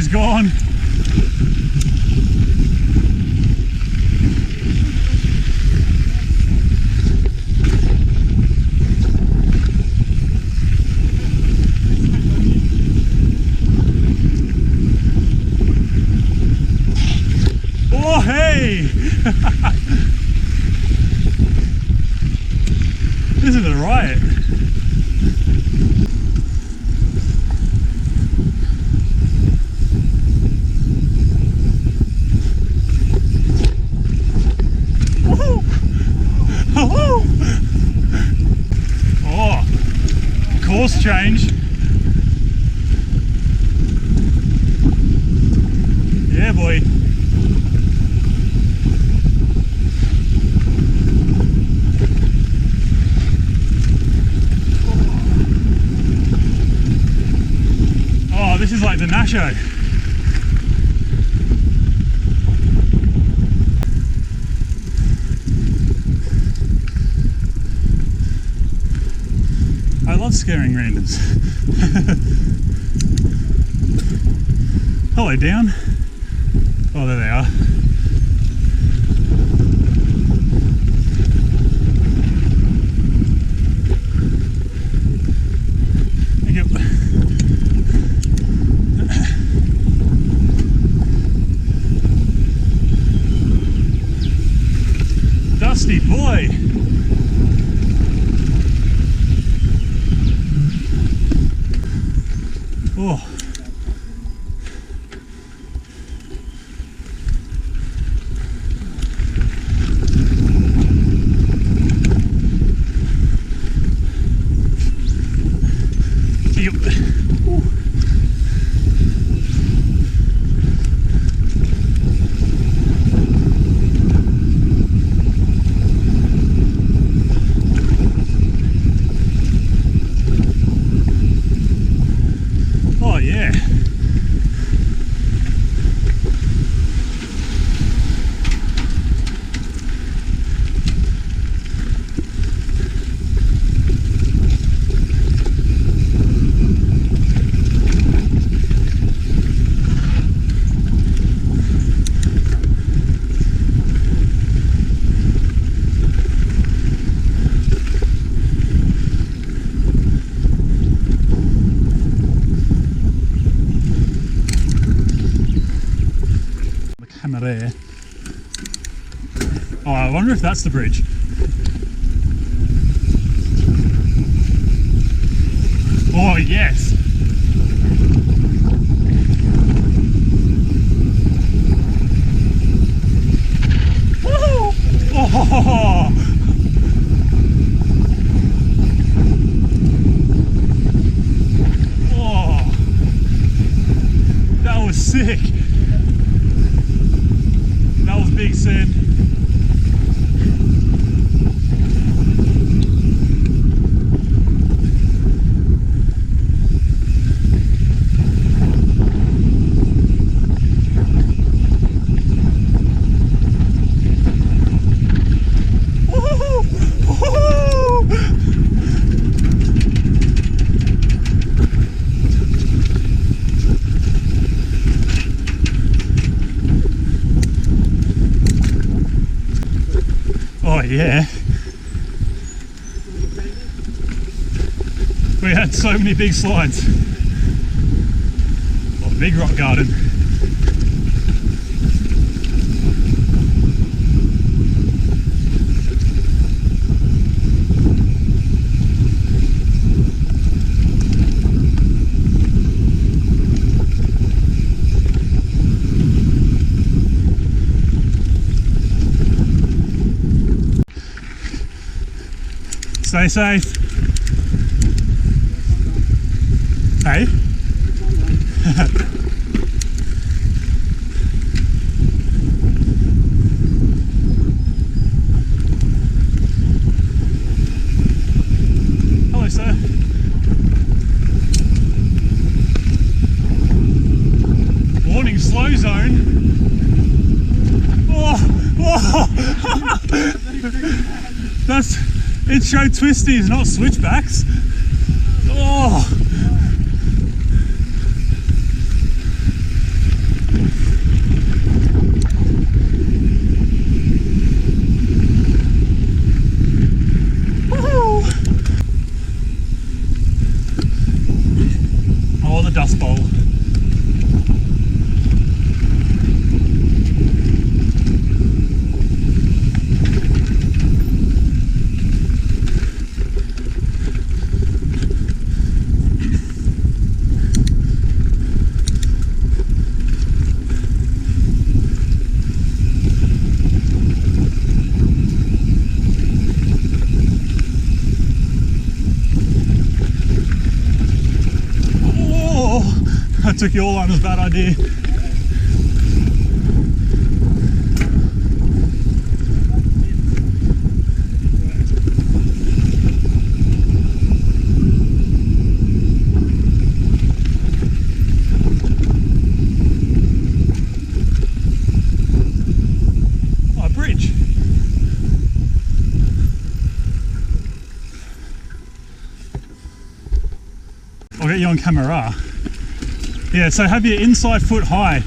is gone. Oh, hey! This is a riot. Oh, course change. Yeah, boy. Oh, this is like the Nasho. I love scaring randoms. Hello, down. Oh, there they are. Thank you. Dusty boy. Oh. Yep. Ooh. Oh yeah. There. Oh, I wonder if that's the bridge. Oh, yes. Woo! Oh! Oh! That was sick. That was big sand. Oh yeah. We had so many big slides. Oh, big rock garden. Stay safe. Hey? Hello, sir. Warning, slow zone. Oh, that's, it showed twisties, not switchbacks. Oh. I took your line, it was a bad idea. I'll get you on camera. Yeah, so have your inside foot high.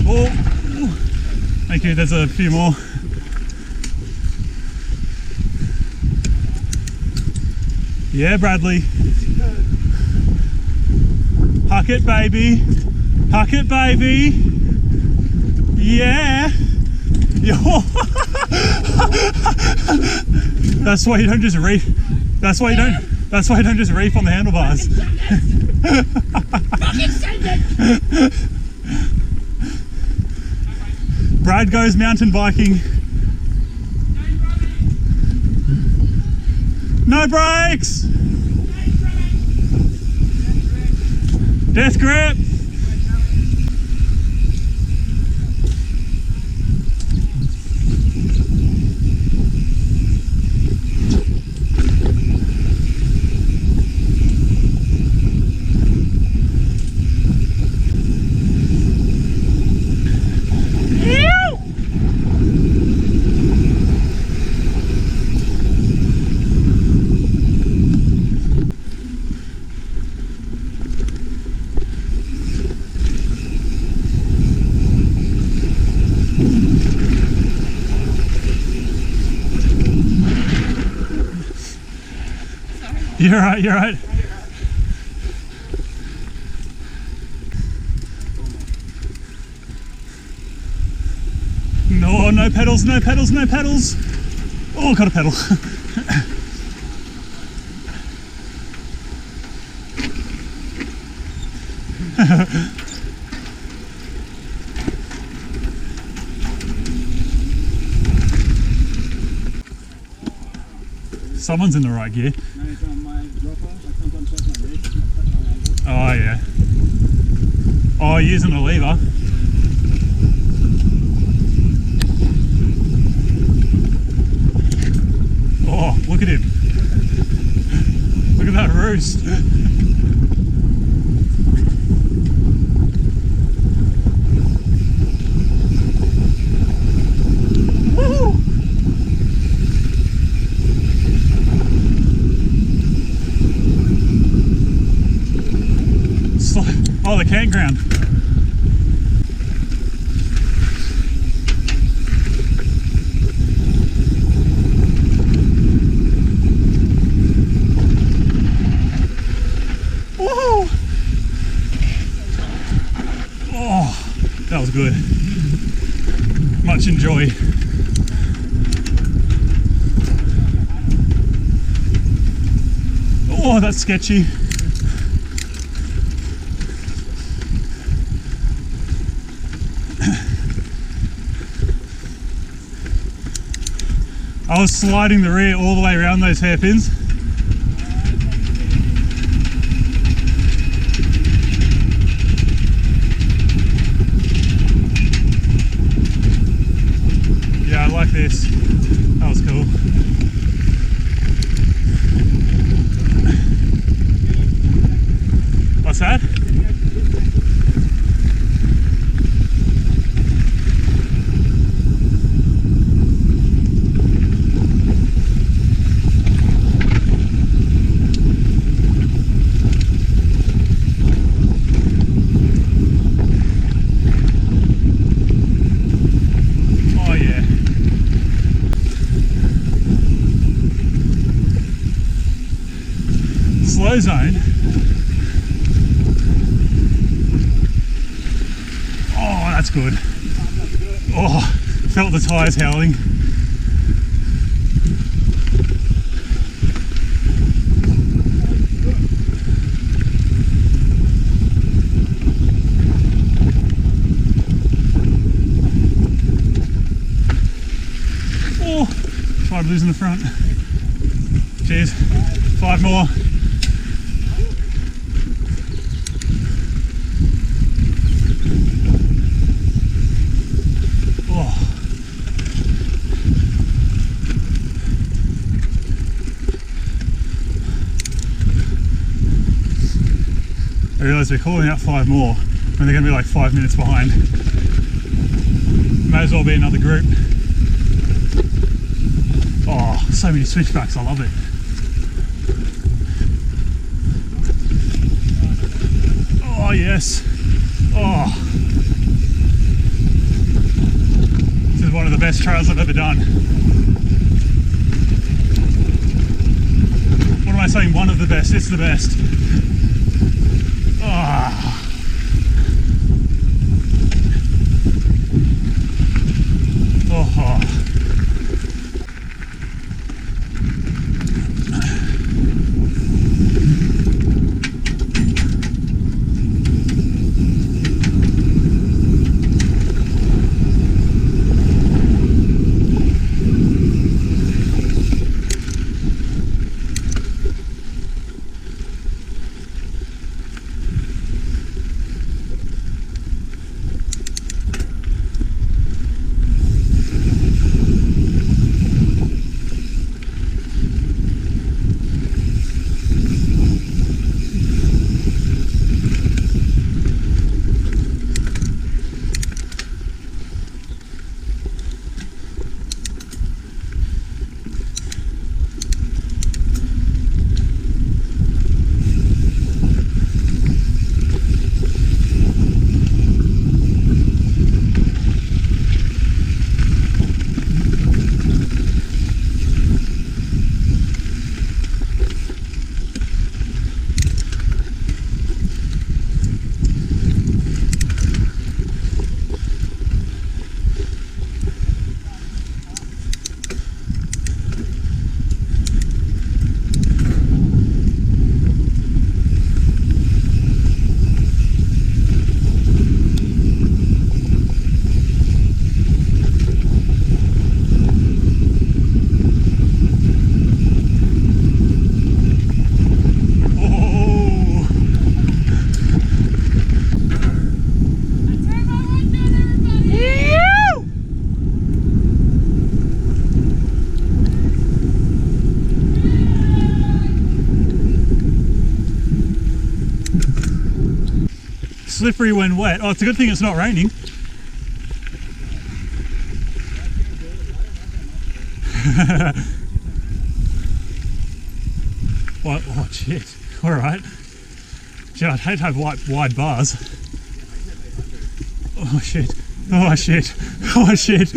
Oh, thank you, there's a few more. Yeah, Bradley. Huck it, baby. Huck it, baby. Yeah. That's why you don't just reef. That's why you don't just reef on the handlebars. Brad goes mountain biking. No brakes. Death grip. You're right, you're right. No, no pedals, no pedals, no pedals. Oh, got a pedal. Someone's in the right gear. No, it's on my dropper. I sometimes press my wrist and I put it on Oh yeah. Oh, using the lever. Oh, look at him. Look at that roost. Woo! Oh, the campground. Whoa! Oh, that was good. Much enjoy. Oh, that's sketchy. I was sliding the rear all the way around those hairpins. Yeah, I like this. That was cool. What's that? Slow zone. Oh, that's good. Oh, felt the tyres howling. 5 blues in the front. Cheers. 5 more. Oh. I realise we're calling out 5 more when they're going to be like 5 minutes behind. May as well be another group. Oh, so many switchbacks, I love it. Oh yes. Oh. This is one of the best trails I've ever done. What am I saying? One of the best, it's the best. Oh. Oh. Slippery when wet. Oh, it's a good thing it's not raining. What? Oh shit. Alright. Shit, I'd hate to have wide bars. Oh shit. Oh shit. Oh shit.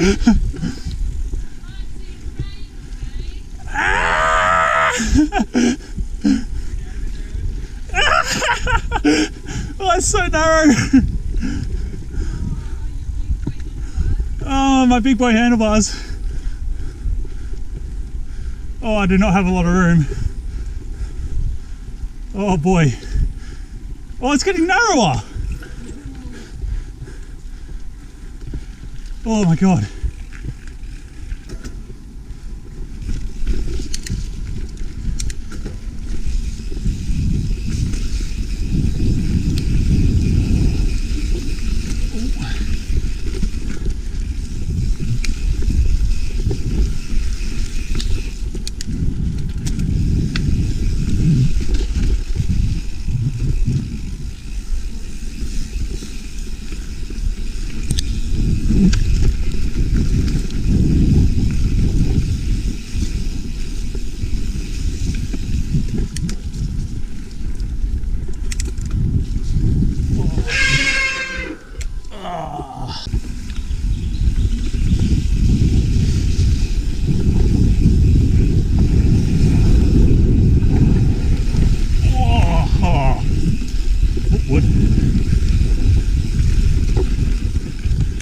Oh, it's so narrow. Oh, my big boy handlebars. Oh, I do not have a lot of room. Oh boy. Oh, it's getting narrower. Oh my god.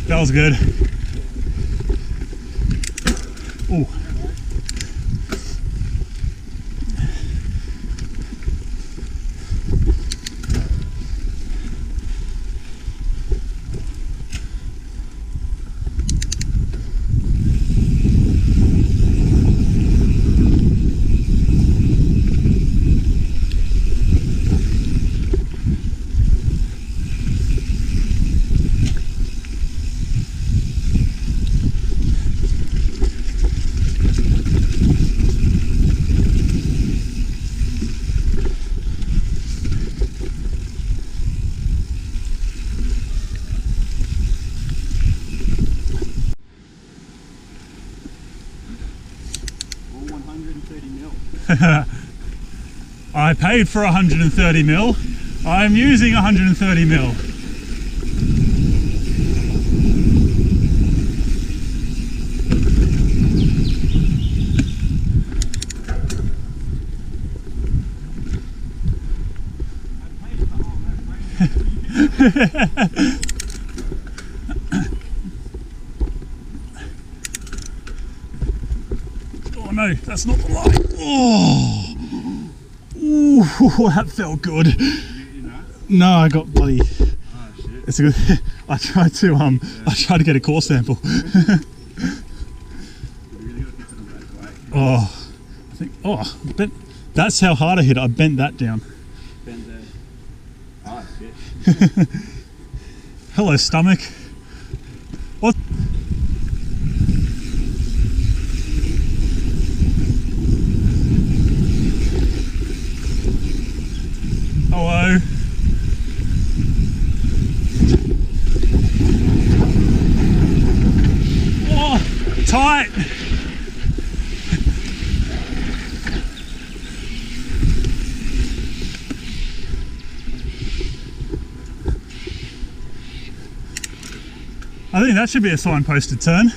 That was good. Ooh. I paid for 130 mil. I'm using 130 mil. Oh no, that's not the line. Oh, ooh, that felt good. No, I got bloody. Oh shit. It's a good. I tried to get a core sample. Oh, I think. Oh, that's how hard I hit it. I bent that down. Bend there. Oh shit. Hello, stomach. What? Hello. Oh, tight. I think that should be a signposted turn.